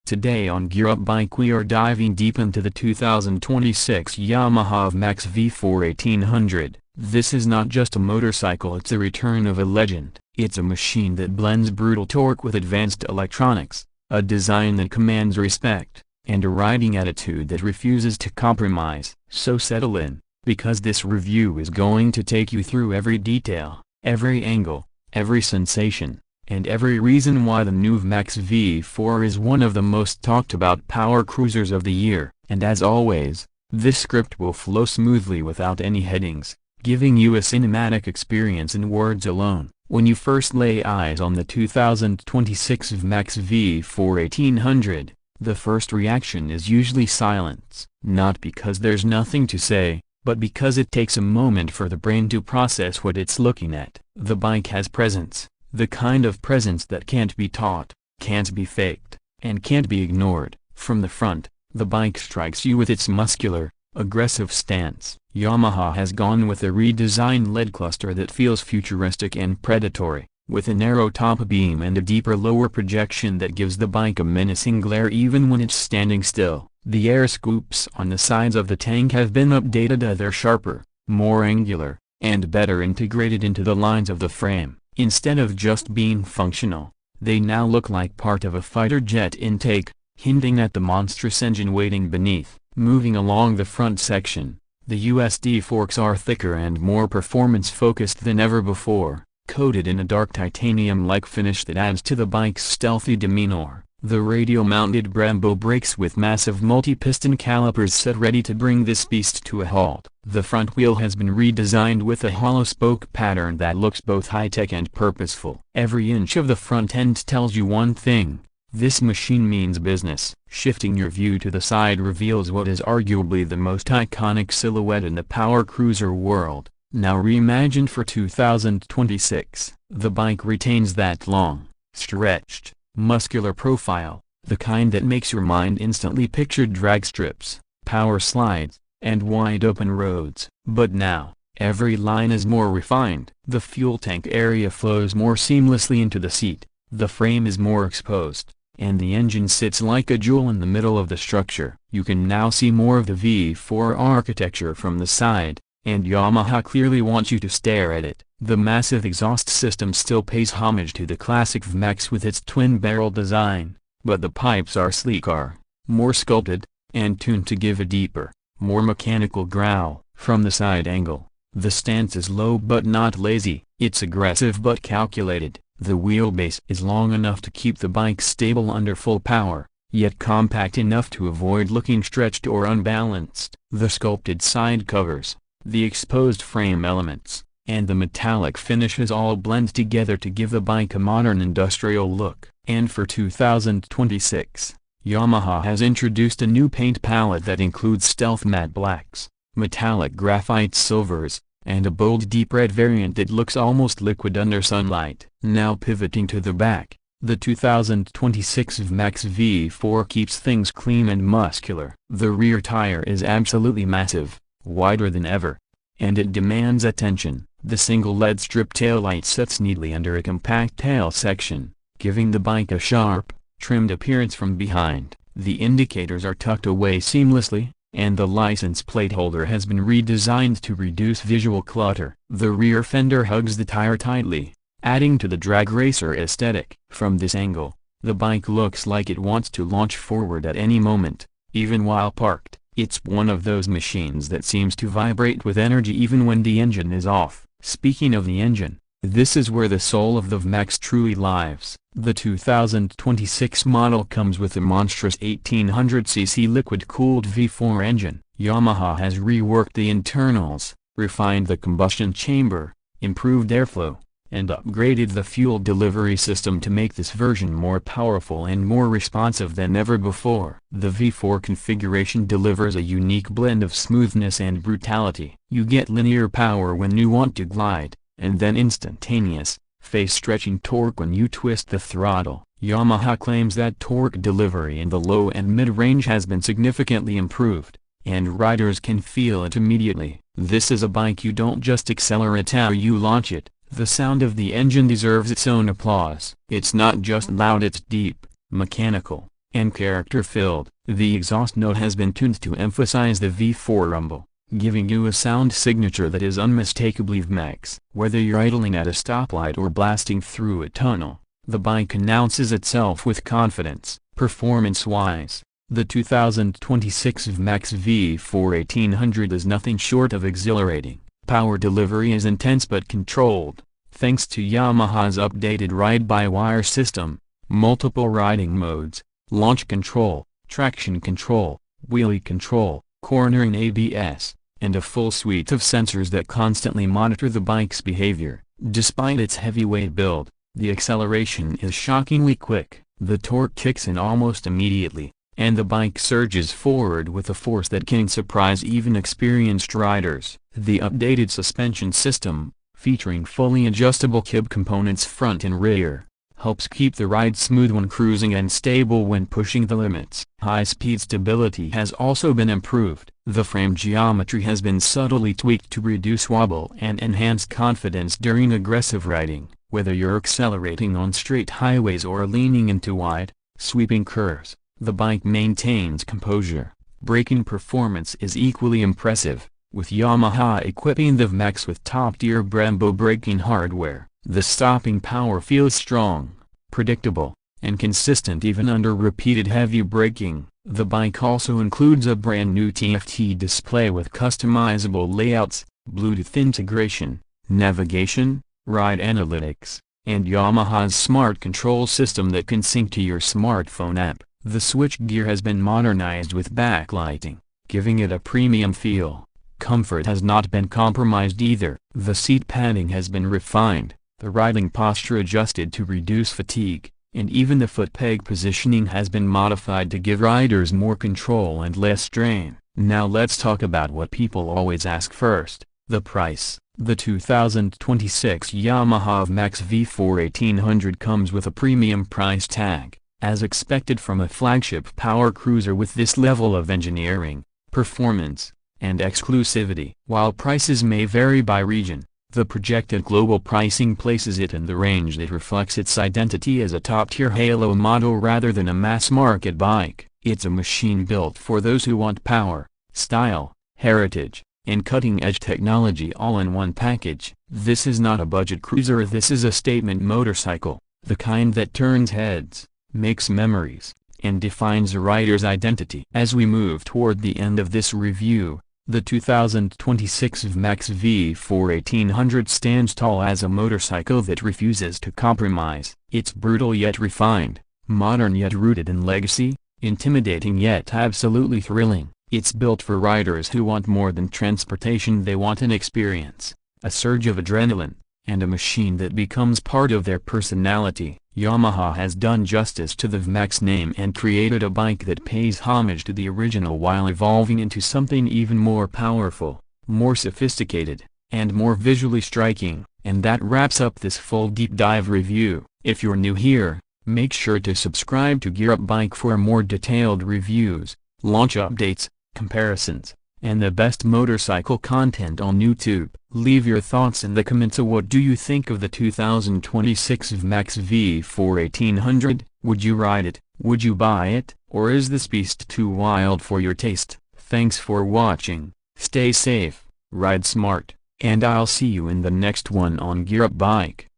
Today on Gear Up Bike we are diving deep into the 2026 Yamaha VMAX V4 1800. This is not just a motorcycle, it's a return of a legend. It's a machine that blends brutal torque with advanced electronics, a design that commands respect, and a riding attitude that refuses to compromise. So settle in, because this review is going to take you through every detail, every angle, every sensation, and every reason why the new VMAX V4 is one of the most talked about power cruisers of the year. And as always, this script will flow smoothly without any headings, giving you a cinematic experience in words alone. When you first lay eyes on the 2026 VMAX V4 1800, the first reaction is usually silence. Not because there's nothing to say, but because it takes a moment for the brain to process what it's looking at. The bike has presence, the kind of presence that can't be taught, can't be faked, and can't be ignored. From the front, the bike strikes you with its muscular, aggressive stance. Yamaha has gone with a redesigned LED cluster that feels futuristic and predatory, with a narrow top beam and a deeper lower projection that gives the bike a menacing glare even when it's standing still. The air scoops on the sides of the tank have been updated. They're sharper, more angular, and better integrated into the lines of the frame. Instead of just being functional, they now look like part of a fighter jet intake, hinting at the monstrous engine waiting beneath. Moving along the front section, the USD forks are thicker and more performance-focused than ever before, coated in a dark titanium-like finish that adds to the bike's stealthy demeanor. The radial-mounted Brembo brakes with massive multi-piston calipers set ready to bring this beast to a halt. The front wheel has been redesigned with a hollow spoke pattern that looks both high-tech and purposeful. Every inch of the front end tells you one thing: this machine means business. Shifting your view to the side reveals what is arguably the most iconic silhouette in the power cruiser world, now reimagined for 2026. The bike retains that long, stretched, muscular profile, the kind that makes your mind instantly picture drag strips, power slides, and wide-open roads. But now, every line is more refined. The fuel tank area flows more seamlessly into the seat, the frame is more exposed, and the engine sits like a jewel in the middle of the structure. You can now see more of the V4 architecture from the side, and Yamaha clearly wants you to stare at it. The massive exhaust system still pays homage to the classic VMAX with its twin-barrel design, but the pipes are sleeker, more sculpted, and tuned to give a deeper, more mechanical growl. From the side angle, the stance is low but not lazy, it's aggressive but calculated. The wheelbase is long enough to keep the bike stable under full power, yet compact enough to avoid looking stretched or unbalanced. The sculpted side covers, the exposed frame elements, and the metallic finishes all blend together to give the bike a modern industrial look. And for 2026, Yamaha has introduced a new paint palette that includes stealth matte blacks, metallic graphite silvers, and a bold deep red variant that looks almost liquid under sunlight. Now pivoting to the back, the 2026 VMAX V4 keeps things clean and muscular. The rear tire is absolutely massive, wider than ever, and it demands attention. The single LED strip taillight sits neatly under a compact tail section, giving the bike a sharp, trimmed appearance from behind. The indicators are tucked away seamlessly, and the license plate holder has been redesigned to reduce visual clutter. The rear fender hugs the tire tightly, adding to the drag racer aesthetic. From this angle, the bike looks like it wants to launch forward at any moment, even while parked. It's one of those machines that seems to vibrate with energy even when the engine is off. Speaking of the engine, this is where the soul of the VMAX truly lives. The 2026 model comes with a monstrous 1800cc liquid-cooled V4 engine. Yamaha has reworked the internals, refined the combustion chamber, improved airflow, and upgraded the fuel delivery system to make this version more powerful and more responsive than ever before. The V4 configuration delivers a unique blend of smoothness and brutality. You get linear power when you want to glide, and then instantaneous, face-stretching torque when you twist the throttle. Yamaha claims that torque delivery in the low and mid-range has been significantly improved, and riders can feel it immediately. This is a bike you don't just accelerate how you launch it. The sound of the engine deserves its own applause. It's not just loud, it's deep, mechanical, and character-filled. The exhaust note has been tuned to emphasize the V4 rumble, giving you a sound signature that is unmistakably VMAX. Whether you're idling at a stoplight or blasting through a tunnel, the bike announces itself with confidence. Performance-wise, the 2026 VMAX V4 1800 is nothing short of exhilarating. Power delivery is intense but controlled, thanks to Yamaha's updated ride-by-wire system, multiple riding modes, launch control, traction control, wheelie control, cornering ABS, and a full suite of sensors that constantly monitor the bike's behavior. Despite its heavyweight build, the acceleration is shockingly quick. The torque kicks in almost immediately, and the bike surges forward with a force that can surprise even experienced riders. The updated suspension system, featuring fully adjustable kib components front and rear, helps keep the ride smooth when cruising and stable when pushing the limits. High-speed stability has also been improved. The frame geometry has been subtly tweaked to reduce wobble and enhance confidence during aggressive riding. Whether you're accelerating on straight highways or leaning into wide, sweeping curves, the bike maintains composure. Braking performance is equally impressive, with Yamaha equipping the VMAX with top-tier Brembo braking hardware. The stopping power feels strong, predictable, and consistent even under repeated heavy braking. The bike also includes a brand new TFT display with customizable layouts, Bluetooth integration, navigation, ride analytics, and Yamaha's smart control system that can sync to your smartphone app. The switchgear has been modernized with backlighting, giving it a premium feel. Comfort has not been compromised either. The seat padding has been refined, the riding posture adjusted to reduce fatigue, and even the foot peg positioning has been modified to give riders more control and less strain. Now let's talk about what people always ask first: the price. The 2026 Yamaha VMAX V4 1800 comes with a premium price tag, as expected from a flagship power cruiser with this level of engineering, performance, and exclusivity. While prices may vary by region, the projected global pricing places it in the range that reflects its identity as a top-tier halo model rather than a mass-market bike. It's a machine built for those who want power, style, heritage, and cutting-edge technology all in one package. This is not a budget cruiser, this is a statement motorcycle, the kind that turns heads, makes memories, and defines a rider's identity. As we move toward the end of this review, the 2026 VMAX V4 1800 stands tall as a motorcycle that refuses to compromise. It's brutal yet refined, modern yet rooted in legacy, intimidating yet absolutely thrilling. It's built for riders who want more than transportation, they want an experience, a surge of adrenaline, and a machine that becomes part of their personality. Yamaha has done justice to the VMAX name and created a bike that pays homage to the original while evolving into something even more powerful, more sophisticated, and more visually striking. And that wraps up this full deep dive review. If you're new here, make sure to subscribe to Gear Up Bike for more detailed reviews, launch updates, comparisons, and the best motorcycle content on YouTube. Leave your thoughts in the comments. What do you think of the 2026 VMAX V4 1800? Would you ride it? Would you buy it? Or is this beast too wild for your taste? Thanks for watching, stay safe, ride smart, and I'll see you in the next one on Gear Up Bike.